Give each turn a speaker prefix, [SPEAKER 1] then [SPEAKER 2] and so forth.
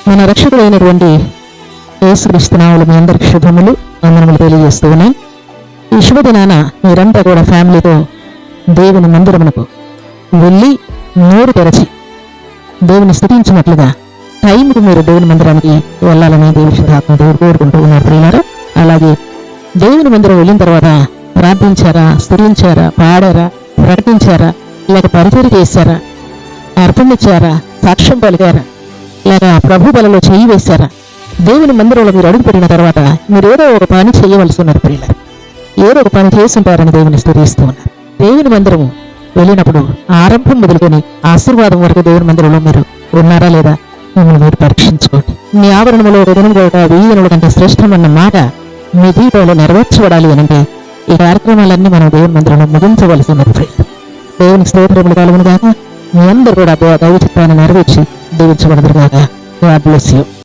[SPEAKER 1] మన రక్షకుడైనటువంటి యేసుక్రీస్తు నామములో మీ అందరికి శుభములు వందనములు తెలియజేస్తూ ఉన్నాయి. ఈ శుభదినాన మీరంతా కూడా ఫ్యామిలీతో దేవుని మందిరమునకు వెళ్ళి నోరు తెరచి దేవుని స్తుతించినట్లుగా టైంకు మీరు దేవుని మందిరానికి వెళ్ళాలని దేవుడు కోరుకుంటూ ఉన్నారు ప్రియులారా. అలాగే దేవుని మందిరం వెళ్ళిన తర్వాత ప్రార్థించారా, స్తుతించారా, పాడారా, ప్రకటించారా, లేక పరిచయం చేశారా, అర్పణించారా, సాక్ష్యం పలికారా, లేక ప్రభు బలలో చేయి వేశారా? దేవుని మందిరంలో మీరు అడుగుపెట్టిన తర్వాత మీరు ఏదో ఒక పని చేయవలసి ఉన్నారు ప్రియులారా. ఏదో ఒక పని చేస్తుంటారని దేవుని స్తుతిస్తూ ఉన్నారు. దేవుని మందిరము వెళ్ళినప్పుడు ఆరంభం మొదలుకొని ఆశీర్వాదం వరకు దేవుని మందిరంలో మీరు ఉన్నారా లేదా మిమ్మల్ని మీరు పరీక్షించుకోండి. మీ ఆవరణంలో ఒక దినం కూడా 1000 దినముల కంటే శ్రేష్టమన్న మాట మీ జీవితంలో నెరవేర్చబడాలి అంటే ఈ కార్యక్రమాలన్నీ మనం దేవుని మందిరంలో ముగించవలసి ఉన్నది. దేవుని స్తోత్రములు కలుగును గాక. మీ అందరూ కూడా దైవ చిత్తాన్ని నెరవేర్చి దీవించబడదురు గాక. God bless you.